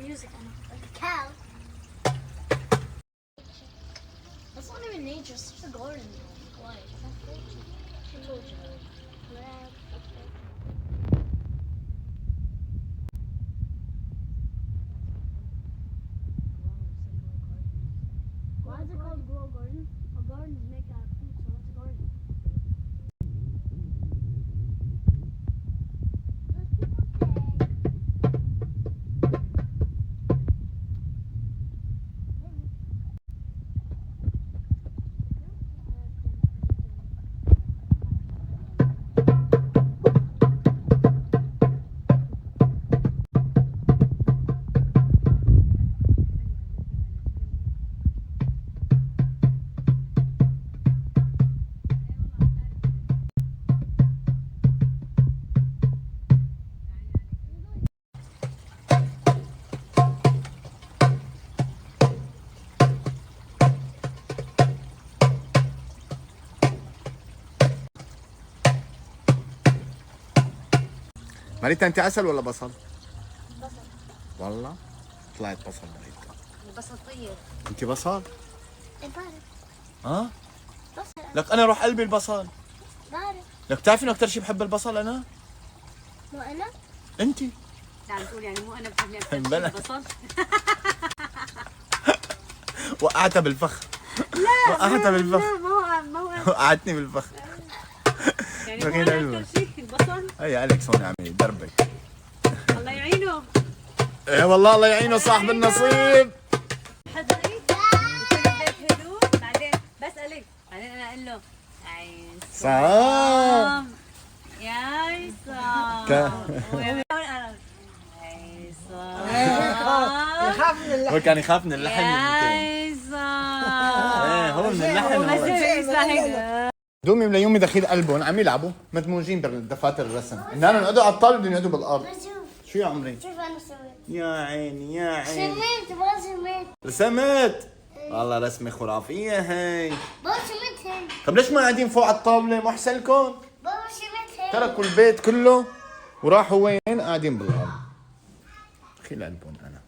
Music like a cow. That's not even nature, it's just a garden. Why? She told you. Why is it called Glow Garden? A garden is made out of fruit, so it's a garden. ماريتا انت عسل ولا بصل؟ بصل. والله طلعت بصل ماريتا. البصل طيب. انت بصل؟ ايه بعرف. ها؟ بصل. لك انا روح قلبي البصل. بعرف. لك بتعرفي انه اكثر شيء بحب البصل انا؟ مو انا؟ انت. عم تقول يعني مو انا بحبني اكثر بلا. شيء البصل؟ وقعتها بالفخ. لا وقعتها بالفخ. لا ما وقعتني بالفخ. يعني مو انا اكثر شيء البصل؟ هي اليكس هون عمي دربك. الله يعينه. ايه والله الله يعينه صاحب النصيب. حضري بكون البيت هدوء بعدين بسألك بعدين انا اقول له عصام يا عصام يخاف من اللحم. هو كان يخاف من اللحم يا يمكن. عصام ايه هو من اللحم بس هو. يسمع هيك دومي ليومي دخيل قلبهم عم يلعبوا مدموجين بدفاتر الرسم، اننا نقعدوا على الطاوله بدهم يقعدوا بالارض. بشوف. شو يا عمري؟ شوف انا سويت. يا عيني يا عيني. سميت تبغى سميت. رسمت؟ والله رسمة خرافية هي. بابا سميت هي. طب ليش ما قاعدين فوق على الطاولة؟ مو احسن لكم؟ بابا سميت هي. تركوا البيت كله وراحوا وين؟ قاعدين بالارض. دخيل قلبهم انا.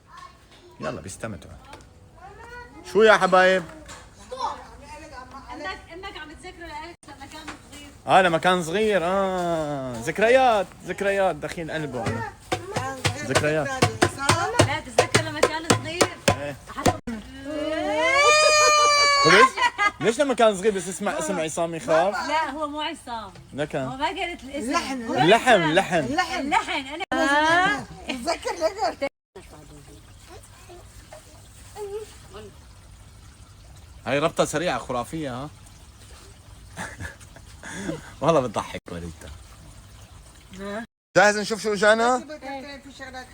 يلا بيستمتعوا. شو يا حبايب؟ انك عم تذكر لأليكس لما كان صغير. لما كان صغير ذكريات ذكريات دخيل قلبه انا. ذكريات. لا تتذكر لما كان صغير؟ ايه. ليش لما كان صغير بس يسمع اسم عصام يخاف؟ لا هو مو عصام. لكن هو ما قالت الاسم. اللحم اللحن انا تذكر لك. هاي ربطة سريعة خرافية ها. والله بتضحك وليدتا. جاهز نشوف شو اجانا؟ في شغلات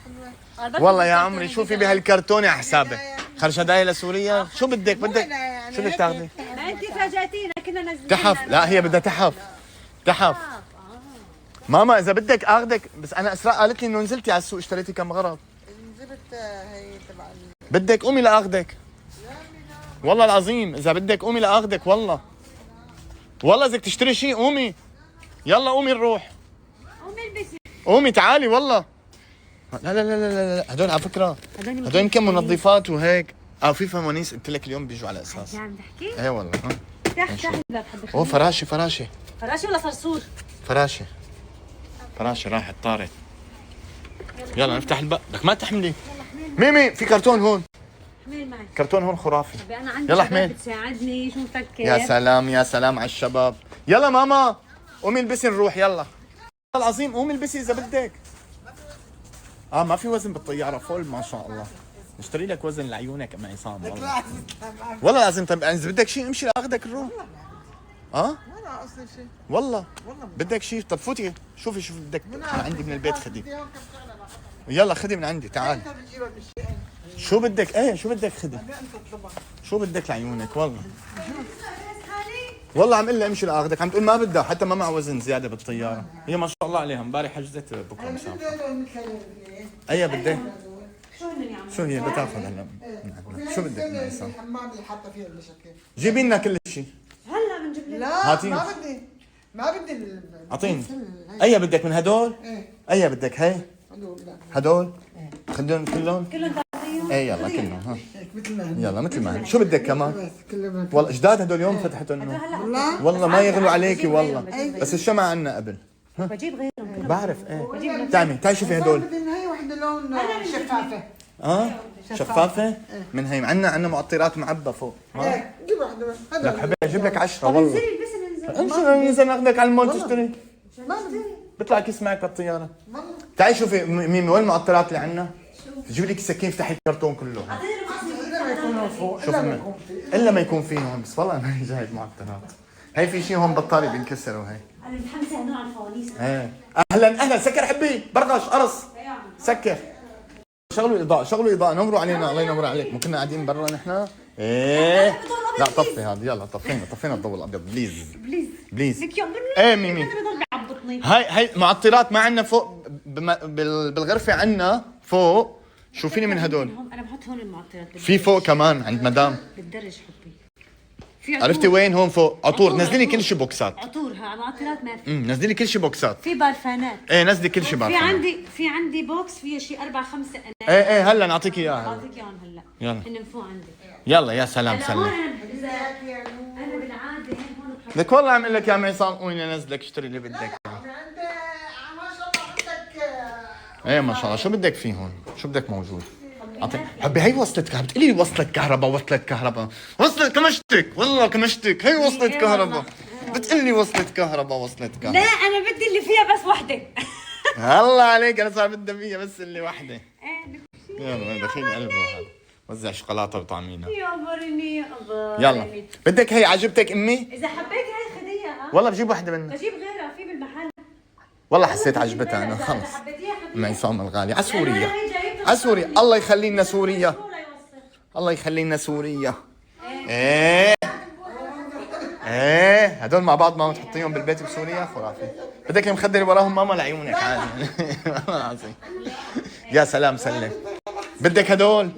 حلوه. والله يا عمري شوفي بهالكرتونة على حسابك. خرج هدايا لسوريا، شو بدك شو بدك تاخذي؟ ما انت فاجأتينا كنا نازلين. تحف، لا هي بدها تحف. تحف. ماما اذا بدك اخذك، بس انا اسراء قالت لي انه نزلتي على السوق اشتريتي كم غرض. نزلت هي تبع بدك قومي لاخذك. والله العظيم اذا بدك قومي لاخذك والله. والله اذا بدك تشتري شيء قومي. يلا قومي نروح. قومي البسي. قومي تعالي والله. لا لا لا لا لا هدول على فكرة هدول يمكن منظفات وهيك. في فوانيس قلت لك اليوم بيجوا على اساس. عم تحكي؟ ايه والله تحت لا تحب. اوه فراشة فراشة ولا صرصور؟ فراشة راحت طارت. يلا نفتح الباب. بدك ما تحملي. ميمي في كرتون هون. حمل معي. كرتون هون خرافي. انا عندي يلا شباب حمل. بتساعدني شو نفكر. يا سلام يا سلام على الشباب. يلا ماما قومي البسي نروح يلا. والله العظيم قومي البسي اذا بدك. ما في وزن بالطيارة فل ما شاء الله. نشتري لك وزن لعيونك ام عصام والله. والله لازم. طيب اذا بدك شيء امشي لاخذك نروح. ما اصلا شيء. والله بدك شيء. طب فوتي شوفي شو بدك من عندي من البيت خدي. يلا خدي من عندي تعال. شو بدك شو بدك خدي. شو بدك لعيونك والله. والله عم قلها امشي لاخذك عم تقول ما بدها حتى ما مع وزن زياده بالطياره. هي ما شاء الله عليها امبارح حجزت بكره مسافه. اي بدك شو هن يا عم؟ شو هي بتاخذ هلا؟ شو بدك من عصام؟ الحمام اللي حاطه فيها الشكل. جيبي لنا كل شيء. هلا بنجيب لك. لا هاتي. ما بدي اعطيني. اي بدك من هدول؟ ايه اي بدك هي؟ هدول لا هدول؟ خليهم كلهم؟ كلهم تعطيهم؟ ايه يلا كلهم ها. هيك مثل ما هن. يلا مثل ما هن. شو بدك كمان؟ بس كلهم والله جداد هدول يوم فتحتهم. والله والله ما يغلوا عليكي والله. بجيب بس الشمع عنا قبل. بجيب غيرهم كلهم. بعرف ايه. تعي شوفي هدول. بدي هي وحده لون شفافه. شفافة؟ من هي عنا معطرات معبى فوق. هيك جيب وحده لك هدول حبيبي اجيب لك 10 والله. انزلي البسي ننزل. امشي ننزل ناخذك على المول تشتري. ما بدي بيطلع كيس معك بالطيارة. تعي شوفي ميمي وين المعطرات اللي عنا؟ جيب لك سكين افتحي الكرتون كله. الا ما يكونوا فوق شوف الا ما يكون فيهم بس والله ما هي جايب معطرات. هي في شيء هون بطاري بينكسر وهي. انا متحمسه هدول على الفوانيس. ايه اهلا سكر حبي برغش قرص سكر. شغلوا اضاءة نوروا علينا الله ينور عليك. مو كنا قاعدين برا نحن؟ ايه لا طفي هذا يلا طفينا الضوء الابيض بليز لك يوم ايه ميمي. انا بضل بيعبطني. هاي معطرات ما عندنا فوق بالغرفة عندنا فوق. شوفيني من هدول. انا بحط هون المعطرات. في فوق كمان عند مدام. بالدرج حبي. في عرفتي وين هون فوق عطور نزلي كل شيء بوكسات. عطور ها معطرات ما في. نزلي كل شيء بوكسات. في بارفانات. ايه نزلي كل شيء بعرف. في عندي بوكس فيه شيء 4 5 انا. ايه هلا نعطيك اياها. بعطيك اياهم هلا. يلا. هن فوق عندي. يلا يا سلام هلا سلم. هون انا بالعاده هين هون بحط. لك والله عم اقول لك يا عم عصام قومي نزلك اشتري اللي بدك. عند ما شاء الله عندك ايه ما شاء الله شو بدك فيه هون؟ شو بدك موجود؟ حبي هي وصلت كهرباء بتقولي لي وصلت كهرباء وصلت كمشتك والله كمشتك هي وصلت كهرباء بتقولي وصلت كهرباء لا انا بدي اللي فيها بس وحده. الله عليك انا صار بدي فيها بس اللي وحده. يلا دخيل قلبه هذا وزع شوكولاته وطعمينها. يا برني يلا بدك هي عجبتك امي؟ اذا حبيت هاي خديها. والله بجيب وحده منها. بجيب غيرها في بالمحل. والله حسيت عجبتها انا خلص. حبيتيها ام عصام الغالي على سوريا على سوريا الله يخلي لنا سوريا الله يخلي لنا سوريا. ايه هدول مع بعض ما تحطيهم بالبيت بسوريا خرافي. بدك المخدر وراهم ماما لعيونك عادي. والله العظيم. يا سلام سلم. بدك هدول؟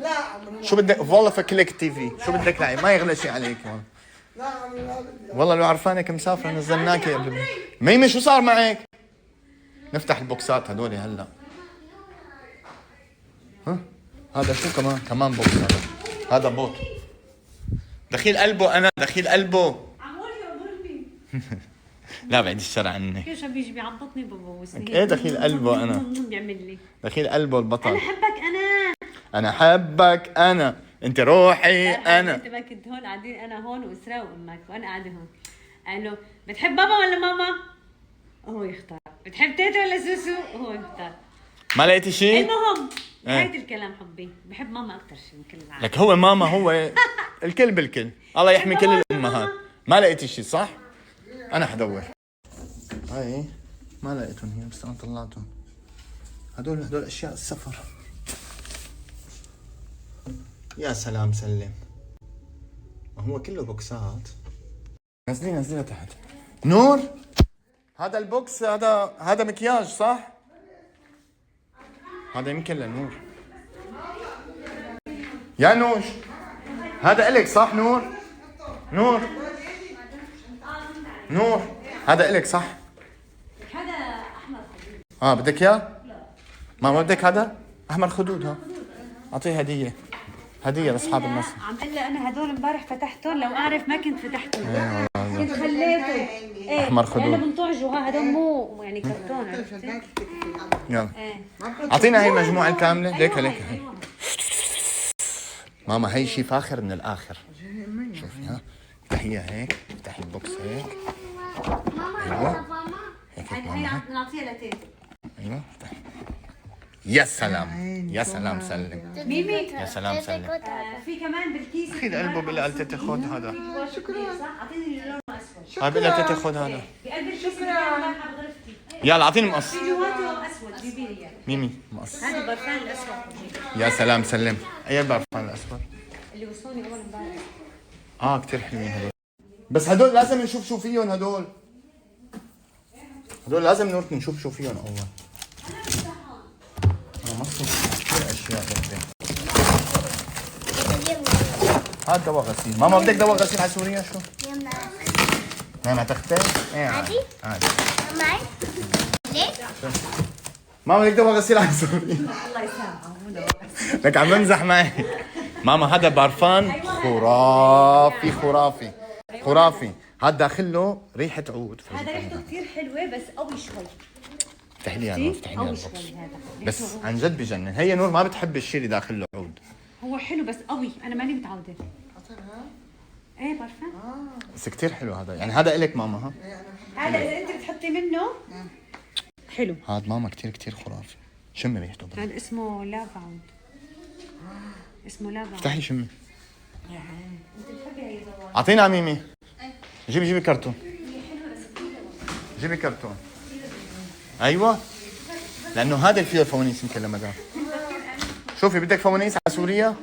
شو بدك؟ والله فكلك تي في شو بدك لعي ما يغلى شيء عليك والله لو عرفانك مسافره نزلناك يا ابني. ميمي شو صار معك؟ نفتح البوكسات هدول هلا. ها هذا شو كمان بوكس هذا بوت دخيل قلبه انا دخيل قلبه. عمول يقبرني. لا بعد الشر عني. كيف بيجي بيعبطني ببوسني. ايه دخيل قلبه انا. بيعمل لي. دخيل قلبه البطل. انا حبك انا حبك انا انت روحي انا. انت ما كنت هون قاعدين انا هون واسراء وامك وانا قاعده هون. قال له بتحب بابا ولا ماما؟ هو يختار. بتحب تيتا ولا سوسو؟ هو يختار. ما لقيتي شيء؟ المهم نهاية الكلام حبي بحب ماما اكثر شيء من كل العالم. لك هو ماما هو الكل بالكل الله يحمي كل الامهات. ما لقيتي شيء صح؟ انا حدور. هاي ما لقيتهم هي بس انا طلعتهم. هدول اشياء السفر. يا سلام سلم. هو كله بوكسات. نزليها تحت. نور هذا البوكس هذا مكياج صح؟ هذا يمكن لنور. يا نوش هذا إلك صح نور؟ نور هذا إلك صح؟ هذا احمر خدود. بدك اياه؟ ما بدك هذا؟ احمر خدود ها. اعطيه هدية لاصحاب النصر. عم قال لي انا هدول امبارح فتحتهم لو اعرف ما كنت فتحتهم. كنت خليته. ايه احمر خدود. لانه بنطعجوا هدول مو يعني كرتون عرفتي؟ يلا اعطينا هي المجموعة الكاملة ليك هي. ماما هي شيء فاخر من الاخر. شوفي ها افتحيها هيك افتحي البوكس هيك. ايوه هيك هي نعطيها لتيتا. ايوه افتحي. يا سلام سلم. ميمي يا سلام سلم. في كمان بالكيس. اخي قلبه بالله قال تيتا خذ هذا. شكرا صح اعطيني اللون الاسود. هاي بقول لك تيتا خذ هذا. بقلب الكيس اللي كان امبارح بغرفتي. يلا اعطيني مقص. في جواته اسود جيبي لي اياه. ميمي مقص. هذا البرفان الاسود. يا سلام سلم. اي برفان الاصفر؟ اللي وصلوني اول امبارح. كثير حلوين هدول. بس هدول لازم نشوف شو فيهم هدول لازم نشوف شو فيهم اول. انا مصر كثير اشياء بدي. هات دواء غسيل. ماما بدك دواء غسيل على سوريا شو؟ يلا. نعم تختار؟ ايه عادي؟ عادي. معي؟ ليه؟ ماما بدك دواء غسيل على سوريا. الله يسامحه مو دواء. لك عم بمزح معي. ماما هذا بارفان خرافي خرافي خرافي. هذا داخل له ريحة عود. هذا ريحته كثير حلوه بس قوي شوي. افتحي لي اياه افتحي لي قوي البوكس. شوي هذا. بس عن جد بجنن. هي نور ما بتحب الشيء اللي داخل له عود. هو حلو بس قوي، انا ماني متعوده. ايه بعرفه. بس كثير حلو هذا، يعني هذا إلك ماما ها؟ هذا اذا انت بتحطي منه حلو. هذا ماما كثير خرافي. شمي ريحته. هذا اسمه لافا عود. اسمه لافا. افتحي شمي. انت بتحبي هي الزواج. اعطينا على ميمي. جيبي كرتون. جيبي كرتون. ايوه. لانه هذا اللي فيه الفوانيس يمكن لمدام. شوفي بدك فوانيس على سوريا؟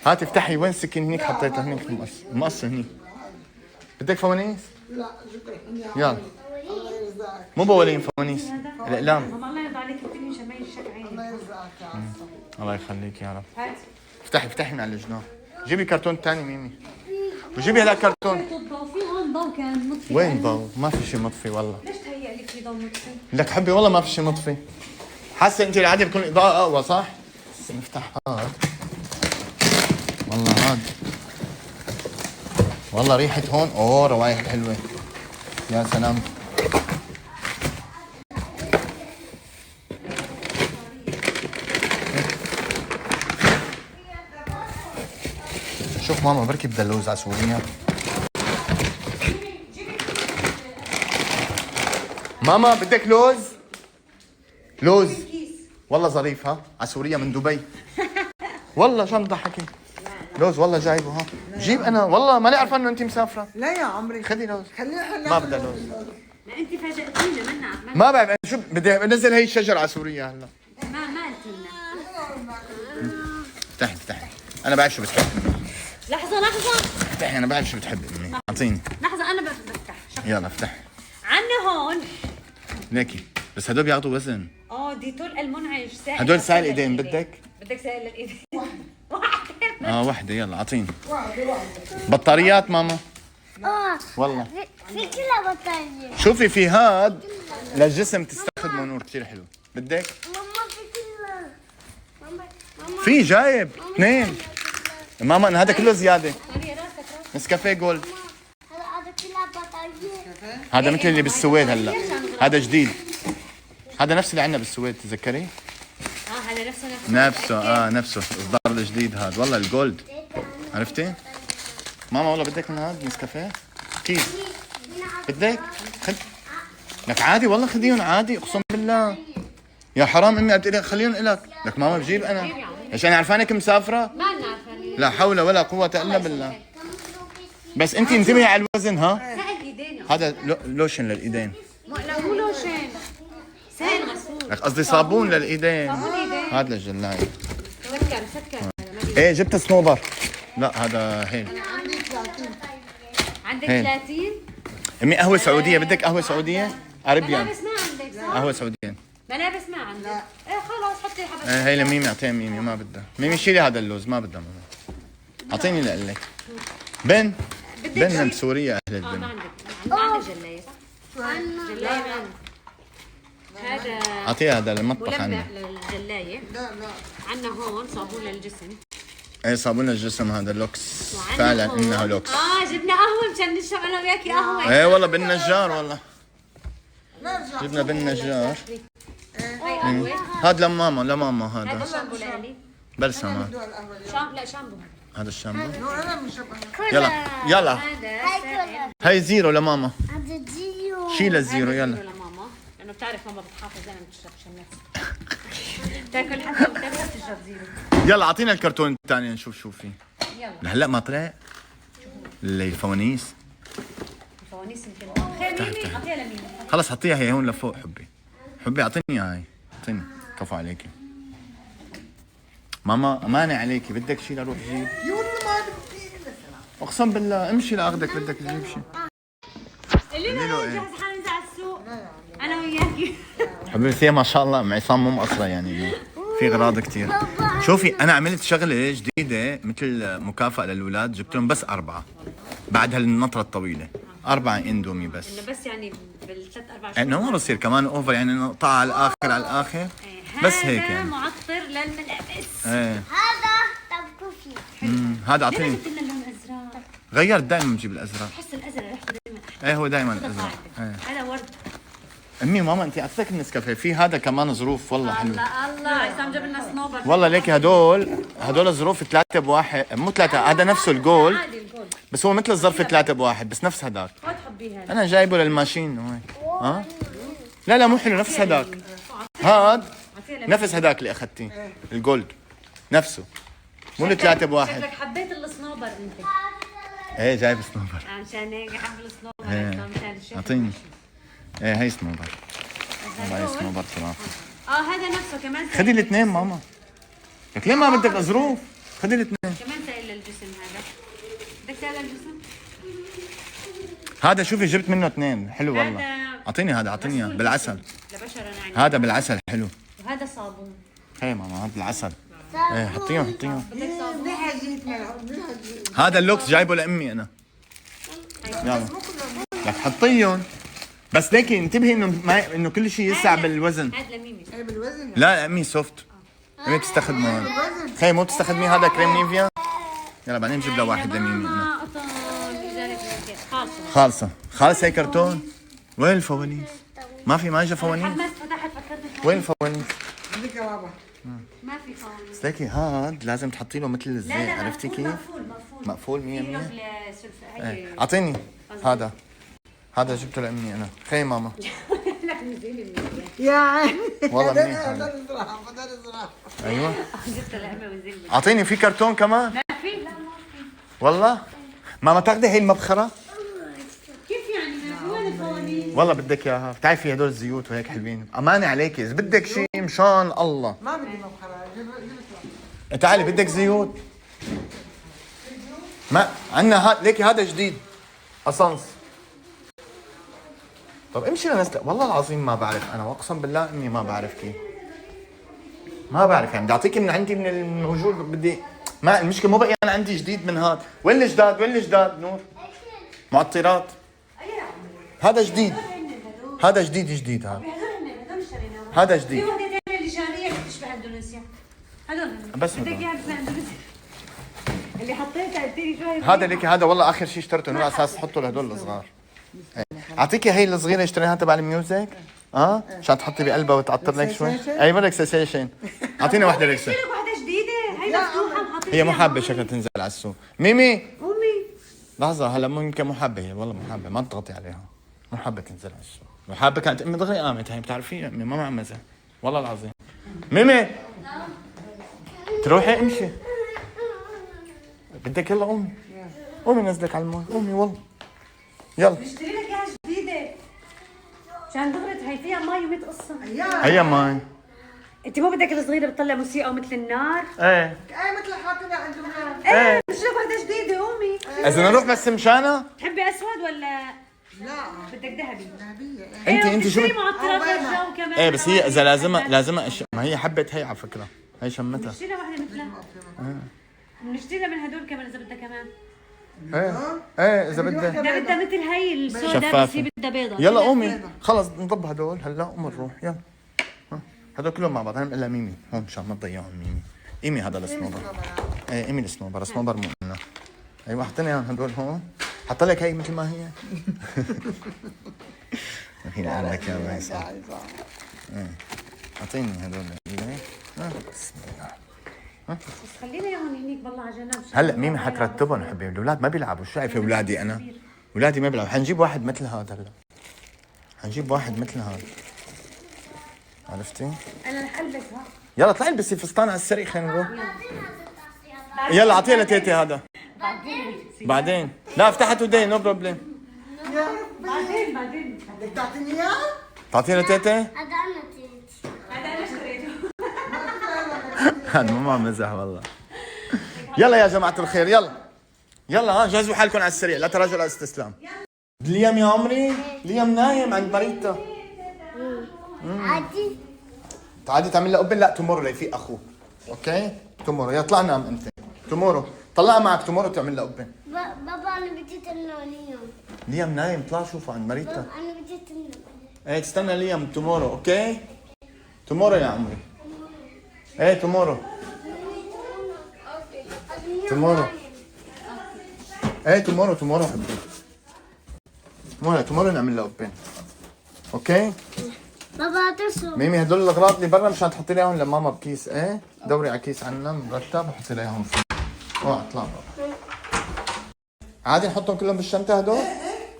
هات افتحي. وين السكين؟ هنيك حطيتها هنيك المقص هنيك. بدك فوانيس؟ لا شكرا. يلا. الله يرزقك. مو بولين فوانيس. الاقلام. ماما الله يرضى عليك بتقولي شمال الشك الله عيني. يرزقك يا عسل. الله يخليك يا رب. هات. افتحي من على الجناب. جيبي كرتون ثاني ميمي. وجيبي هلا كرتون. الضوء في هون ضوء كان مطفي. وين ضوء؟ ما في شيء مطفي والله. ليش تهيأ لك في ضوء مطفي؟ لك حبي والله ما في شيء مطفي. حاسه انت العاده بتكون الاضاءه اقوى صح؟ بس نفتح هاد. والله هاد. والله ريحه هون روايح حلوه. يا سلام. شوف ماما بركي بدها اللوز على سوريا. ماما بدك لوز؟ لوز والله ظريف ها على سوريا من دبي. والله شو عم تضحكي؟ لوز والله جايبه ها. جيب انا والله ماني عارفه انه انت مسافره. لا يا عمري. خذي لوز. خليها ما بدها لوز. ما انت فاجأتينا منا ما بعرف شو بدي انزل هي الشجره على سوريا هلا. ما قلت لنا. افتحي. انا بعرف شو بتحب. لحظة افتحي انا بعرف شو بتحب امي. اعطيني. لحظة انا بفتح. يلا افتحي. عنا هون. ليكي بس هدول بياخذوا وزن. ديتول المنعش سائل. هدول سائل ايدين بدك؟ بدك سائل للايدين. وحده يلا اعطيني. واحدة. بطاريات ماما. والله في كلها بطارية. شوفي في هاد للجسم تستخدمه نور كثير حلو. بدك؟ ماما في كلها. ماما في جايب اثنين. ماما أنا هذا كله زياده. نسكافيه جولد. هذا كلها بطارية. هذا مثل اللي بالسويد هلا. هذا جديد. هذا نفس اللي عندنا بالسويد تذكري؟ هذا نفسه. نفسه الاصدار الجديد هذا والله الجولد. عرفتي؟ ماما والله بدك من هذا نسكافيه؟ كيس بدك؟ خذ لك عادي والله خذيهم عادي اقسم بالله. يا حرام امي قلت لك خليهم لك. لك ماما بجيب انا. ليش انا عرفانك مسافره؟ ما نعرف. لا حول ولا قوة الا بالله. بس انت انتبهي على الوزن ها. سائل ايدين. هذا لوشن للايدين. لا مو لوشن. سائل غسول. لك قصدي صابون للايدين. صابون ايدين. هذا للجلاية. سكر. ايه جبت صنوبر. لا هذا هيل. عندك هين. 30. امي قهوة سعودية بدك قهوة سعودية؟ اربيان. ملابس ما عندك صح؟ قهوة سعودية. ملابس ما عندك. ايه خلاص حطي حبة. ايه هي لميمي اعطيها ميمي ما بدها. ميمي شيلي هذا اللوز ما بدها ماما. اعطيني لك. بن بن بسوريا اهل ما البن. عندك. ما عندك جلاية صح؟ جلاية ما عندك. هذا اعطيها هذا المطبخ عندنا. ملمع للجلاية. لا عندنا هون صابون للجسم. ايه صابون الجسم هذا لوكس. وعندنا فعلا هون- انه لوكس. جبنا قهوة مشان نشرب انا وياكي قهوة. ايه والله بالنجار والله. نرجع. جبنا بالنجار. هاي قهوة. هذا لماما هذا هذا. شامبو لإلي. بلسم بدو القهوة اليوم. لا شامبو. هذا الشامبو. نور انا مش شبه. يلا هذا هاي كلها. هي زيرو لماما. هذا زيرو. شيل الزيرو يلا. لماما لانه بتعرف ماما بتحافظ انا ما بتشربش النفس. تاكل حتى وتاكل تشرب زيرو. يلا اعطينا الكرتون الثاني نشوف شو فيه. يلا هلا ما طلع الفوانيس. الفوانيس يمكن. خير ميمي اعطيها لميمي. خلص حطيها هي هون لفوق حبي اعطيني هاي. اعطيني كفو عليكي. ماما امانه عليكي بدك شيء لروح جيب. يقول ما بدي مثلا. اقسم بالله امشي لاخذك بدك تجيب شيء. اللي قولي له انا إيه؟ جاهز حننزل على السوق. انا وياكي. حبيبتي ما شاء الله عصام مو مقصره يعني. في اغراض كثير. شوفي انا عملت شغله جديده مثل مكافاه للاولاد، جبت لهم بس 4 بعد هالنطره الطويله، 4 اندومي بس. انه بس يعني بالثلاث اربع شهور انه ما بصير كمان اوفر، يعني نقطع على الاخر على الاخر بس هيك هذا يعني. معطر للملابس. ايه هذا تبكوفي. هذا ليه اعطيني. جبت لنا اللون ازرق؟ غيرت دائما بجيب الازرق. بحس الازرق ريحته دائما ايه هو دائما هذا الازرق. قاعدة. ايه. هذا ورد. امي ماما انت اعطيتك النسكافيه، في هذا كمان ظروف والله حلو. الله عصام جاب لنا صنوبر. والله ليك هدول ظروف 3 بواحد، مو 3، هذا نفسه الجول عادي الجول. بس هو مثل الظرف 3 بواحد بس نفس هداك. ما تحبيه هذا. انا جايبه للماشين هيك. ها لا مو حلو، نفس هداك. هاد نفس هداك اللي اخذتيه الجولد نفسه، مو ال3 بواحد. شكلك حبيت الصنوبر انت. ايه جايب صنوبر. عشان هيك حب الصنوبر. إيه. مشان الشيخ. اعطيني. ايه هي صنوبر. والله هي صنوبر صراحه. هذا نفسه كمان سائل. خدي الاثنين ماما. لك ليه ما بدك ظروف؟ خدي الاثنين. كمان سائل للجسم هذا. بدك سائل للجسم؟ هذا شوفي جبت منه 2 حلو والله. هذا اعطيني هذا، اعطيني اياه غسول بالعسل. جسم لبشرة ناعمة. هذا بالعسل حلو. وهذا صابون. هي ماما هذا بالعسل. ايه حطيهم. بدك صابون؟ منيحة جيت ملعب منيحة جيت. هذا اللوكس جايبه لامي انا. يلا لك حطيهم بس ليكي انتبهي انه كل شيء يسع بالوزن. هذا لميمي. ايه بالوزن. لا امي سوفت، امي بتستخدمه هون. خي مو بتستخدمي هذا كريم نيفيا. يلا بعدين بجيب لها واحد لميمي انا. قطن لذلك خالصة هي كرتون. وين الفوانيس؟ ما اجى فوانيس. حمست فتحت فكرت وين الفوانيس؟ بدك يا بابا. ما في فوانيس. بس ليكي هاد لازم تحطي له مثل الزيت، عرفتي كيف؟ مقفول مقفول 100%. هي اعطيني هذا جبته لامي انا. خي ماما لك نزيل يا عيني. والله منيح. بدل الزراعة بدل الزراعة. ايوه جبت لأمي وزيل. اعطيني في كرتون كمان. ما في لا ما في. والله ماما تاخذي هي المبخره. كيف يعني ما في وين الفوانيس؟ والله بدك اياها، بتعرفي هدول الزيوت وهيك حلوين. امانه عليكي اذا بدك شيء مشان الله. ما بدي مبخرة جبت تعالي بدك زيوت. ما عندنا ليكي هذا جديد اسانس. طب امشي لنسلق. والله العظيم ما بعرف انا، واقسم بالله اني ما بعرف كيف. ما بعرف يعني بدي اعطيكي من عندي من الموجود بدي. ما المشكله مو بقي انا عندي جديد من هذا. وين الجداد نور؟ معطرات. هذا جديد. هذا جديد هذا في جديد. وحده ثانيه اللي جاريه بتشبه اندونيسيا. هذول بس بدك هدول. اياها بتشبه اندونيسيا. اللي حطيتها قلت لي شوي. هذا ليكي هذا والله اخر شيء اشتريته انه اساس احطه لهدول الصغار. اعطيكي هي الصغيره اشتريها تبع الميوزك عشان تحطي بقلبها وتعطر لك شوي. ايوه ريلاكسيشن. اعطيني وحده لك ريلاكسيشن. وحده جديده هي مفتوحه محطين هي مو حابه شكلها تنزل على السوق. ميمي امي لحظه هلا ممكن مو حابه، هي والله مو حابه، ما تضغطي عليها. مو حابه تنزل على السوق، لو حابه كانت امي دغري قامت. هي بتعرفي امي ما معها مزح والله العظيم. ميمي تروحي امشي بدك. يلا قومي نزلك على الماء. قومي والله يلا. اشتري لك اياها جديده عشان دغري هي فيها مي و100 قصه. هيا ماي. انت مو بدك الصغيره بتطلع موسيقى مثل النار؟ ايه ايه مثل حاطينها عندهم ايه مش لك وحده جديده امي. اذا نروح بس مشانها. تحبي اسود ولا لا بدك ذهبي؟ ذهبية. انت شو في معطرات للجو كمان. ايه بس هي اذا لازمها ما هي حبت هي على فكره. هي شمتها. نشتري لها وحده مثلها. نشتري لها من هدول كمان اذا بدها كمان. ايه اذا بدها. بدها مثل هي السوداء بس شفافة. هي بدها بيضة. يلا قومي خلص نضب هدول هلا نروح. يلا هدول كلهم مع بعض. هنعمل الا ميمي هون مشان ما تضيعهم. ميمي هذا السنوبر. ايه ايمي السنوبر مو انا. ايوه حطينا اياهم هدول هون. حط لك هي مثل ما هي. هنا قال لك يا ميسا. اعطيني هدول ايدك. بسم الله. بس خلينا اياهم هنيك بالله على جنب. هلا ميمي حترتبهم حبيبي. الاولاد ما بيلعبوا. شو شايفه اولادي انا؟ اولادي ما بيلعبوا. حنجيب واحد مثل هذا. هلا حنجيب واحد مثل هذا. عرفتي؟ انا رح البسها. يلا اطلعي البسي فستان على السريع. خلينا نروح. يلا اعطيها لتيتي هذا. بعدين لا فتحت ودي نو بروبلم. بعدين بدك تعطيني اياه؟ تعطيها لتيتي. هذا انا تيت. هذا انا اشتريته. هذا ما مزح والله. يلا يا جماعة الخير يلا جهزوا حالكم على السريع. لا تراجعوا على الاستسلام. ليام يا عمري. ليام نايم عند مريته. عادي. تعالي تعمل لها اوبن. لا تومورو ليفيق اخوه. اوكي تومورو يا طلع نام انت. تومورو طلعها معك تومورو تعمل لها اوبن. بابا انا بدي تنام اليوم. ليام نايم طلع شوفه عند مريتا. انا بدي تنام. ايه تستنى ليام تومورو. اوكي تومورو يا عمري. ايه تومورو. تومورو. ايه تومورو حبيبي. تومورو نعمل لها اوبن. اوكي بابا ترسم. ميمي هدول الاغراض اللي برا مشان تحطي لي اياهم لماما بكيس. ايه دوري على كيس عنا مرتب وحطي لي اياهم فيه. اوعى اطلع برا. عادي نحطهم كلهم بالشنطه هدول؟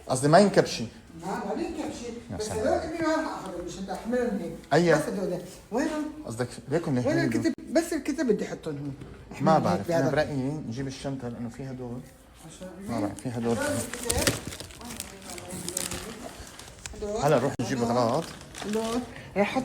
قصدي ما ينكبشي. ما بينكبشي بس سلام. هذول ابني ما راح اخذهم مش انت احملهم. أي؟ بس هذول وينهم؟ قصدك ليكن وين هيك الكتب؟ بس الكتب بدي احطهم هون. ما بعرف انا برايي نجيب الشنطه لانه في هدول. ما بعرف في هدول. هلا نروح نجيب اغراض. هدول رح احط